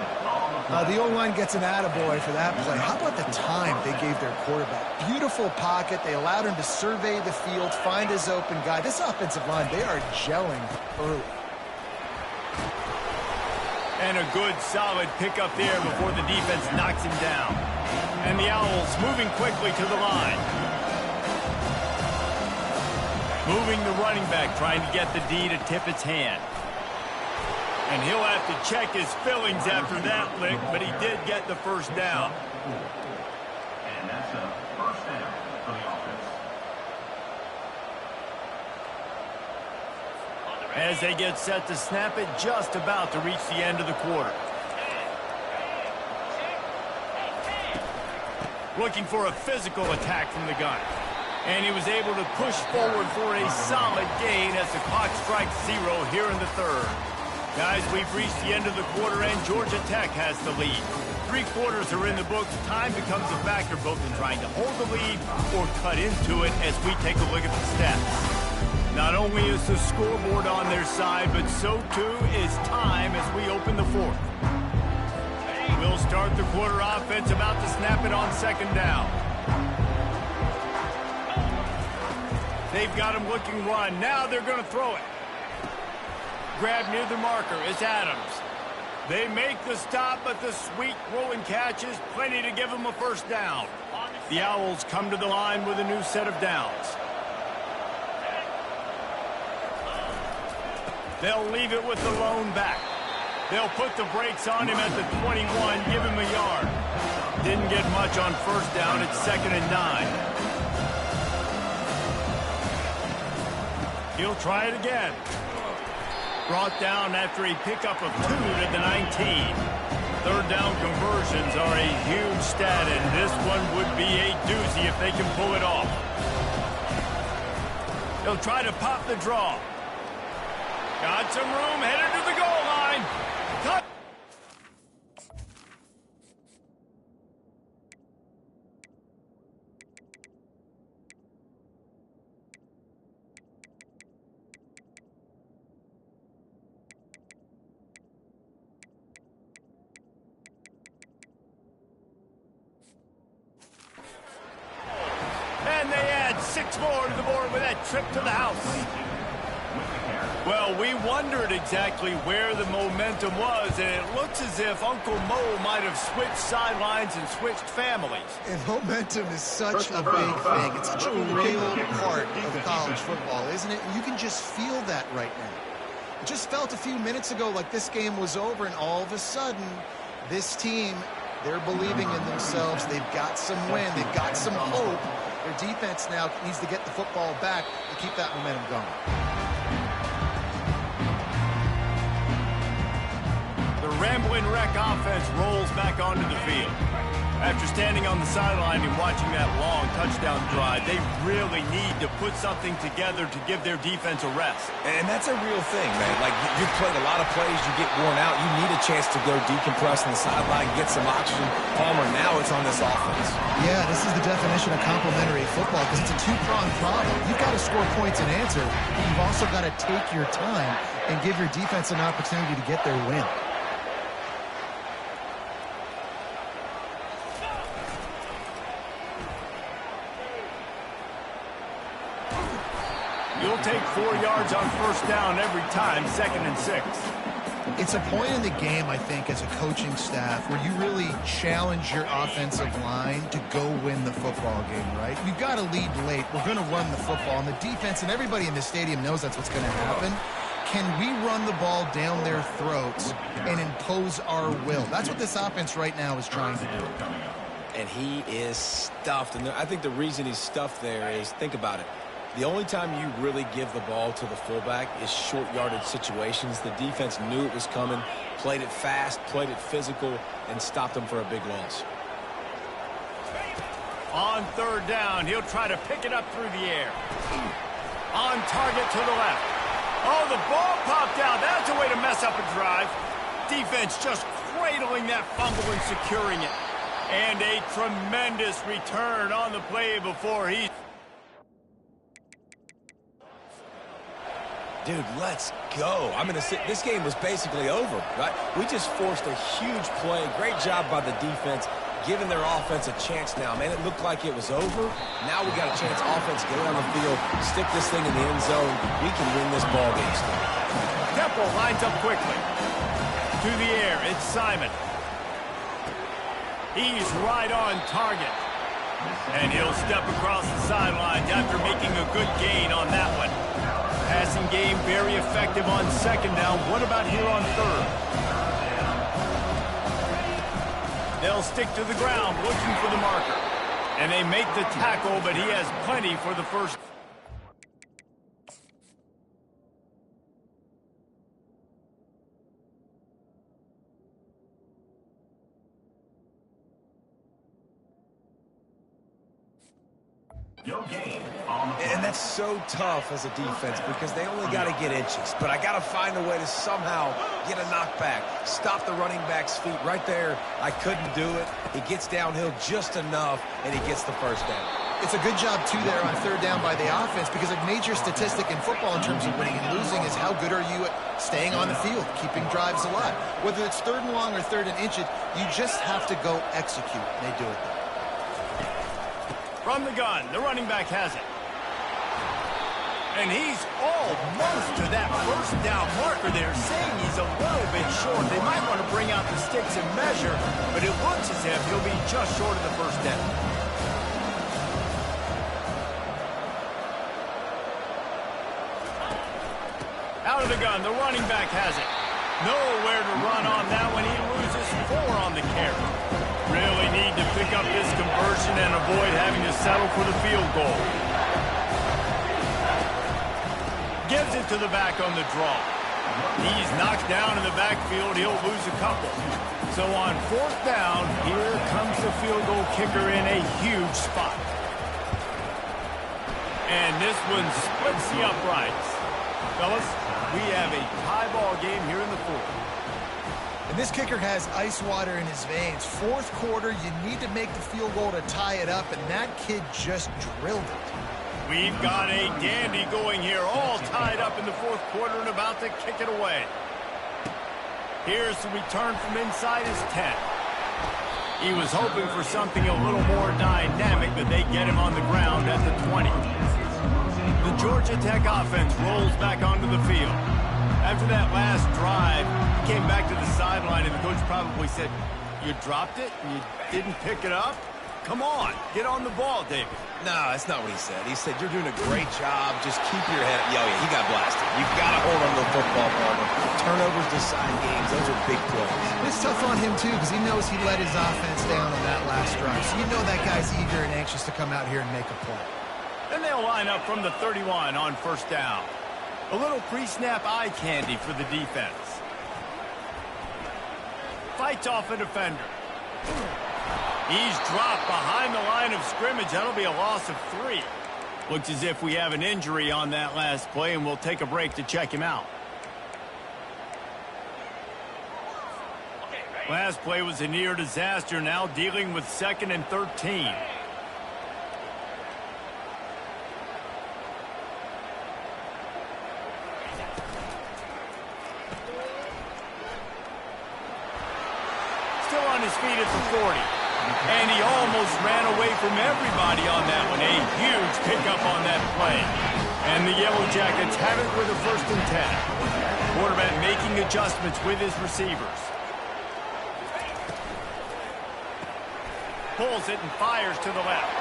The O-line gets an attaboy for that play. How about the time they gave their quarterback? Beautiful pocket. They allowed him to survey the field, find his open guy. This offensive line, they are gelling early. And a good, solid pickup there before the defense knocks him down. And the Owls moving quickly to the line. Moving the running back, trying to get the D to tip its hand. And he'll have to check his fillings after that lick, but he did get the first down. And that's a first down for the offense. As they get set to snap it, just about to reach the end of the quarter. Looking for a physical attack from the gun. And he was able to push forward for a solid gain as the clock strikes 0 here in the third. Guys, we've reached the end of the quarter, and Georgia Tech has the lead. 3 quarters are in the books. Time becomes a factor both in trying to hold the lead or cut into it as we take a look at the stats. Not only is the scoreboard on their side, but so too is time as we open the fourth. We'll start the quarter offense, about to snap it on second down. They've got him looking run. Now they're going to throw it. Grab near the marker is Adams. They make the stop, but the sweet rolling catch is plenty to give them a first down. The Owls come to the line with a new set of downs. They'll leave it with the lone back. They'll put the brakes on him at the 21, give him a yard. Didn't get much on first down. It's 2nd and 9. He'll try it again. Brought down after a pickup of 2 to the 19. Third down conversions are a huge stat, and this one would be a doozy if they can pull it off. He'll try to pop the draw. Got some room, headed to the goal line. Touch. And they add 6 more to the board with that trip to the house. Well, we wondered exactly where the momentum was, and it looks as if Uncle Mo might have switched sidelines and switched families. And momentum is such a big thing. It's such a real part of college football, isn't it? You can just feel that right now. It just felt a few minutes ago like this game was over, and all of a sudden, this team, they're believing in themselves. They've got some win. They've got some hope. Their defense now needs to get the football back to keep that momentum going. The Ramblin' Wreck offense rolls back onto the field. After standing on the sideline and watching that long touchdown drive, they really need to put something together to give their defense a rest. And that's a real thing, man. Like, you've played a lot of plays, you get worn out, you need a chance to go decompress on the sideline, get some oxygen. Palmer, now it's on this offense. Yeah, this is the definition of complementary football because it's a two-pronged problem. You've got to score points and answer, but you've also got to take your time and give your defense an opportunity to get their win. You'll take 4 yards on first down every time, 2nd and 6. It's a point in the game, I think, as a coaching staff where you really challenge your offensive line to go win the football game, right? We've got to lead late. We're going to run the football, and the defense and everybody in the stadium knows that's what's going to happen. Can we run the ball down their throats and impose our will? That's what this offense right now is trying to do. And he is stuffed. And I think the reason he's stuffed there is, think about it. The only time you really give the ball to the fullback is short yardage situations. The defense knew it was coming, played it fast, played it physical, and stopped them for a big loss. On third down, he'll try to pick it up through the air. On target to the left. Oh, the ball popped out. That's a way to mess up a drive. Defense just cradling that fumble and securing it. And a tremendous return on the play before he... Dude, let's go. I'm going to say this game was basically over, right? We just forced a huge play. Great job by the defense, giving their offense a chance now. Man, it looked like it was over. Now we got a chance. Offense, get on the field, stick this thing in the end zone. We can win this ball game still. Temple lines up quickly. To the air, it's Simon. He's right on target. And he'll step across the sidelines after making a good gain on that one. Passing game very effective on second down. What about here on third? They'll stick to the ground looking for the marker. And they make the tackle, but he has plenty for the first. And that's so tough as a defense because they only got to get inches. But I got to find a way to somehow get a knockback, stop the running back's feet right there. I couldn't do it. He gets downhill just enough, and he gets the first down. It's a good job, too, there on third down by the offense because a major statistic in football in terms of winning and losing is how good are you at staying on the field, keeping drives alive. Whether it's third and long or third and inches, you just have to go execute. They do it. From the gun, the running back has it. And he's almost to that first down marker there, saying he's a little bit short. They might want to bring out the sticks and measure, but it looks as if he'll be just short of the first down. Out of the gun, the running back has it. Nowhere to run on that one. He loses 4 on the carry. Really need to pick up this conversion and avoid having to settle for the field goal. Gives it to the back on the draw. He's knocked down in the backfield. He'll lose a couple. So on 4th down, here comes the field goal kicker in a huge spot. And this one splits the uprights. Fellas, we have a tie ball game here in the 4th. And this kicker has ice water in his veins. 4th quarter, you need to make the field goal to tie it up, and that kid just drilled it. We've got a dandy going here, all tied up in the 4th quarter and about to kick it away. Here's the return from inside his 10. He was hoping for something a little more dynamic, but they get him on the ground at the 20. The Georgia Tech offense rolls back onto the field. After that last drive, he came back to the sideline, and the coach probably said, "You dropped it? You didn't pick it up? Come on, get on the ball, David." No, that's not what he said. He said, "You're doing a great job. Just keep your head up." Yeah, he got blasted. You've got to hold on to the football, partner. Turnovers decide games. Those are big plays. It's tough on him, too, because he knows he let his offense down on that last drive. So you know that guy's eager and anxious to come out here and make a play. And they'll line up from the 31 on 1st down. A little pre-snap eye candy for the defense. Fights off a defender. He's dropped behind the line of scrimmage. That'll be a loss of 3. Looks as if we have an injury on that last play, and we'll take a break to check him out. Last play was a near disaster, now dealing with 2nd and 13. Still on his feet at the 40. And he almost ran away from everybody on that one. A huge pickup on that play. And the Yellow Jackets have it with a 1st and 10. Quarterback making adjustments with his receivers. Pulls it and fires to the left.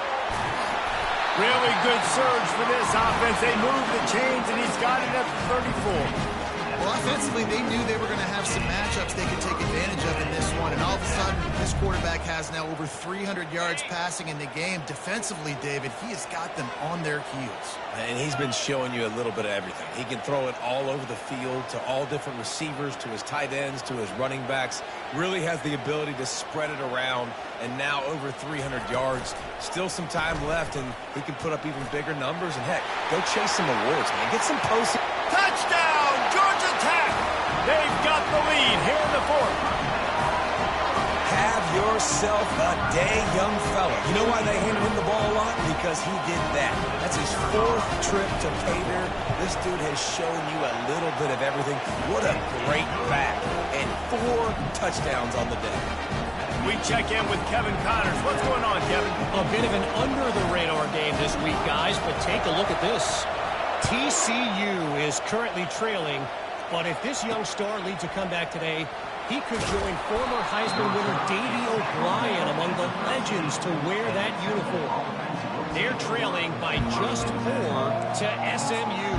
Really good surge for this offense. They move the chains, and he's got it at the 34. Well, offensively, they knew they were going to have some matchups they could take advantage of in this one. And all of a sudden, this quarterback has now over 300 yards passing in the game. Defensively, David, he has got them on their heels. And he's been showing you a little bit of everything. He can throw it all over the field to all different receivers, to his tight ends, to his running backs. Really has the ability to spread it around. And now over 300 yards. Still some time left, and he can put up even bigger numbers. And, heck, go chase some awards, man. Get some posts. Touchdown, Georgia Tech! They've got the lead here in the 4th. Have yourself a day, young fella. You know why they handed him the ball a lot? Because he did that. That's his 4th trip to Cater. This dude has shown you a little bit of everything. What a great back. And 4 touchdowns on the day. We check in with Kevin Connors. What's going on, Kevin? A bit of an under-the-radar game this week, guys, but take a look at this. TCU is currently trailing, but if this young star leads a comeback today, he could join former Heisman winner Davey O'Brien among the legends to wear that uniform. They're trailing by just 4 to SMU.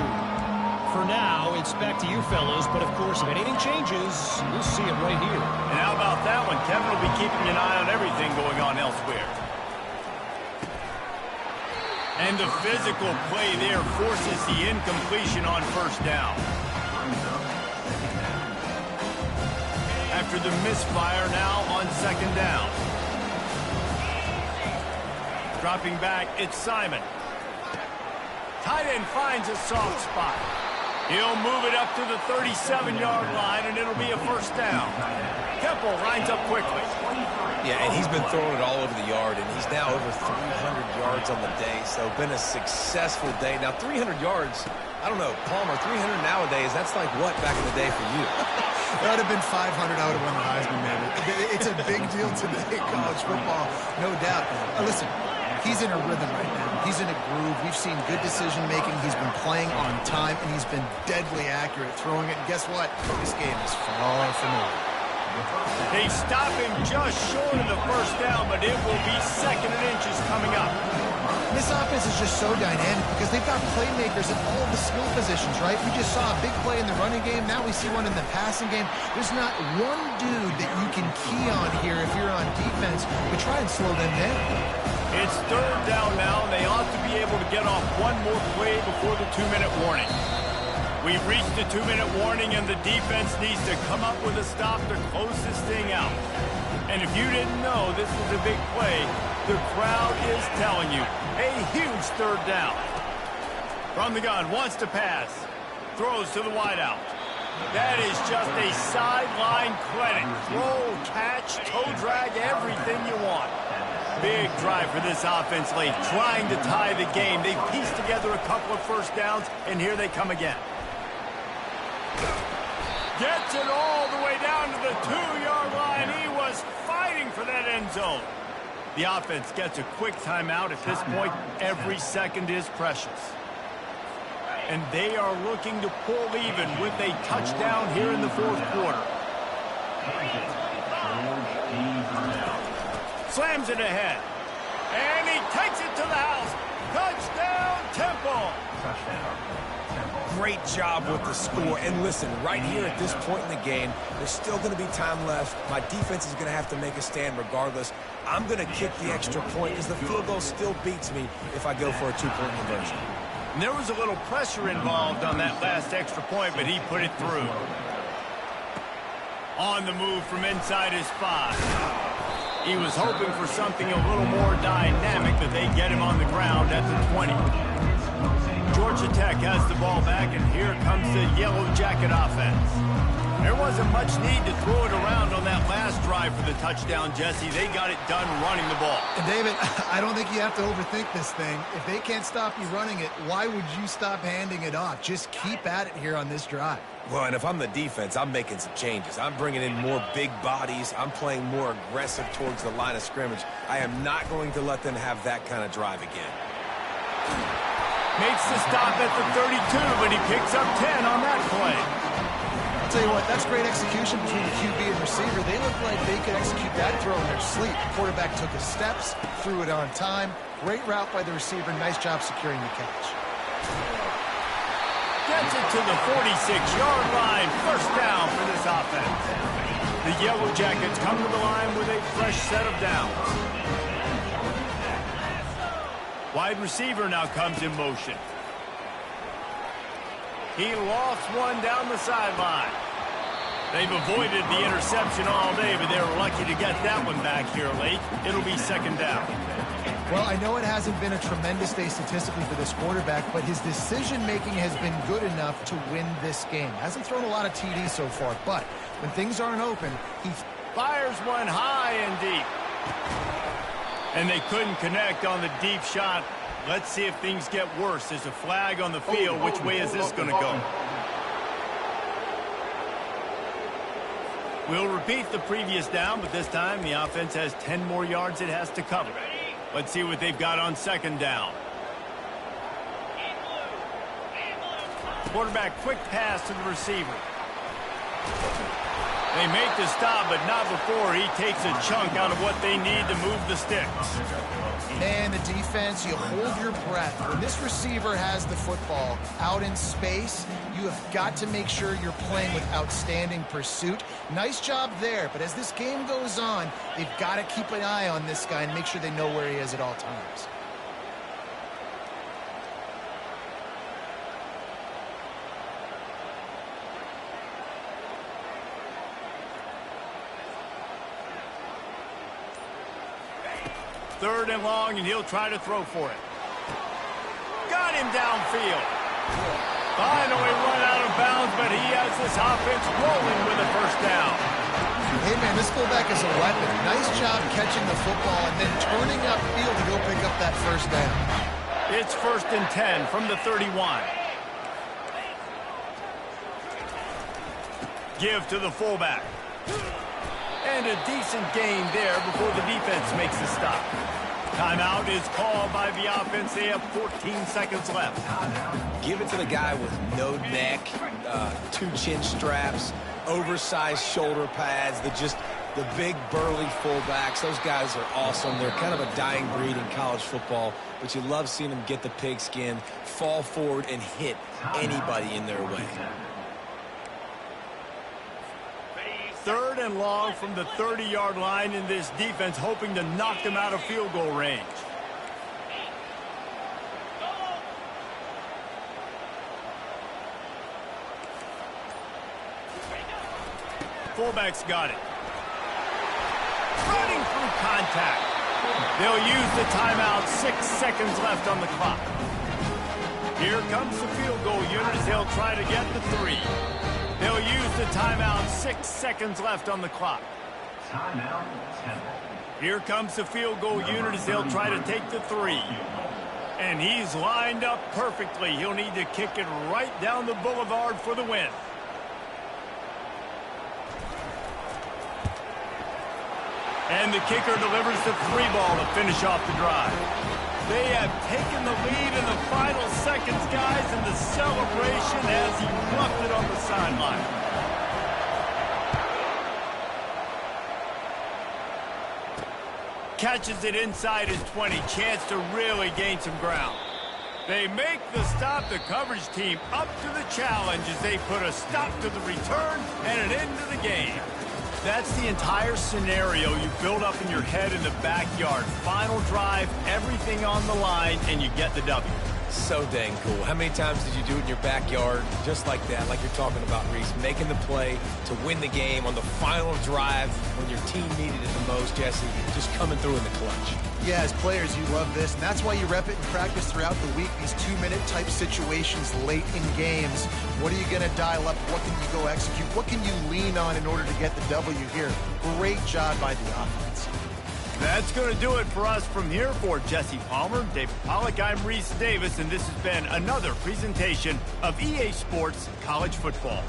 For now, it's back to you fellas, but of course, if anything changes, we'll see it right here. And how about that one? Kevin will be keeping an eye on everything going on elsewhere. And the physical play there forces the incompletion on 1st down. After the misfire, now on 2nd down. Dropping back, it's Simon. Tight end finds a soft spot. He'll move it up to the 37-yard line, and it'll be a 1st down. Temple lines up quickly. Yeah, and he's been throwing it all over the yard, and he's now over 300 yards on the day, so been a successful day. Now, 300 yards, I don't know, Palmer, 300 nowadays, that's like what back in the day for you? That would have been 500. I would have won the Heisman, man. It's a big deal today, college football, no doubt. Listen, he's in a rhythm right now. He's in a groove. We've seen good decision-making. He's been playing on time, and he's been deadly accurate throwing it. And guess what? This game is far from over. They stop him just short of the 1st down, but it will be 2nd and inches coming up. This offense is just so dynamic because they've got playmakers at all of the skill positions, right? We just saw a big play in the running game. Now we see one in the passing game. There's not one dude that you can key on here if you're on defense to try and slow them down. It's third down now, and they ought to be able to get off one more play before the 2-minute warning. We've reached the 2-minute warning, and the defense needs to come up with a stop to close this thing out. And if you didn't know this was a big play, the crowd is telling you. A huge third down. From the gun, wants to pass. Throws to the wideout. That is just a sideline clinic. Roll, catch, toe drag, everything you want. Big drive for this offense late, trying to tie the game. They pieced together a couple of first downs, and here they come again. Gets it all the way down to the 2-yard line. He was fighting for that end zone. The offense gets a quick timeout. At this point, every second is precious. And they are looking to pull even with a touchdown here in the fourth quarter. Slams it ahead. And he takes it to the house. Touchdown, Temple. Great job with the score. And listen, right here at this point in the game, there's still going to be time left. My defense is going to have to make a stand regardless. I'm going to kick the extra point because the field goal still beats me if I go for a 2-point conversion. And there was a little pressure involved on that last extra point, but he put it through. On the move from inside his 5. He was hoping for something a little more dynamic, but they get him on the ground at the 20. Georgia Tech has the ball back, and here comes the Yellow Jacket offense. There wasn't much need to throw it around on that last drive for the touchdown, Jesse. They got it done running the ball. And David, I don't think you have to overthink this thing. If they can't stop you running it, why would you stop handing it off? Just keep at it here on this drive. Well, and if I'm the defense, I'm making some changes. I'm bringing in more big bodies. I'm playing more aggressive towards the line of scrimmage. I am not going to let them have that kind of drive again. Makes the stop at the 32, but he picks up 10 on that play. I'll tell you what, that's great execution between the QB and receiver. They look like they could execute that throw in their sleep. The quarterback took his steps, threw it on time. Great route by the receiver. Nice job securing the catch. Gets it to the 46-yard line. First down for this offense. The Yellow Jackets come to the line with a fresh set of downs. Wide receiver now comes in motion. He lost one down the sideline. They've avoided the interception all day, but they were lucky to get that one back here late. It'll be second down. Well, I know it hasn't been a tremendous day statistically for this quarterback, but his decision-making has been good enough to win this game. Hasn't thrown a lot of TDs so far, but when things aren't open, he fires one high and deep. And they couldn't connect on the deep shot. Let's see if things get worse. There's a flag on the field. Which way is this going to go? We'll repeat the previous down, but this time the offense has 10 more yards it has to cover. Let's see what they've got on second down. Quarterback quick pass to the receiver. They make the stop, but not before he takes a chunk out of what they need to move the sticks. And the defense, you hold your breath. When this receiver has the football out in space, you have got to make sure you're playing with outstanding pursuit. Nice job there, but as this game goes on, they've got to keep an eye on this guy and make sure they know where he is at all times. Third and long, and he'll try to throw for it. Got him downfield. Finally run out of bounds, but he has this offense rolling with a first down. Hey, man, this fullback is a weapon. Nice job catching the football and then turning upfield to go pick up that first down. It's 1st and 10 from the 31. Give to the fullback. And a decent gain there before the defense makes the stop. Timeout is called by the offense. They have 14 seconds left. Give it to the guy with no neck, 2 chin straps, oversized shoulder pads that just The big, burly fullbacks, those guys are awesome. They're kind of a dying breed in college football, but you love seeing them get the pigskin, fall forward, and hit anybody in their way. 3rd and long from the 30-yard line in this defense, hoping to knock them out of field goal range. Fullback's got it. Running through contact. They'll use the timeout. 6 seconds left on the clock. Here comes the field goal unit as they'll try to get the 3. They'll use the timeout. 6 seconds left on the clock. Timeout 10. Here comes the field goal unit as they'll try to take the 3. And he's lined up perfectly. He'll need to kick it right down the boulevard for the win. And the kicker delivers the 3 ball to finish off the drive. They have taken the lead in the final seconds, guys, and the celebration has erupted on the sideline. Catches it inside his 20. Chance to really gain some ground. They make the stop. The coverage team up to the challenge as they put a stop to the return and an end to the game. That's the entire scenario you build up in your head in the backyard. Final drive, everything on the line, and you get the W. So dang cool. How many times did you do it in your backyard just like that, like you're talking about, Reese? Making the play to win the game on the final drive when your team needed it the most, Jesse, just coming through in the clutch. Yeah, as players, you love this, and that's why you rep it in practice throughout the week, these 2-minute type situations late in games. What are you going to dial up? What can you go execute? What can you lean on in order to get the W here? Great job by the offense. That's going to do it for us from here. For Jesse Palmer, David Pollack, I'm Reese Davis, and this has been another presentation of EA Sports College Football.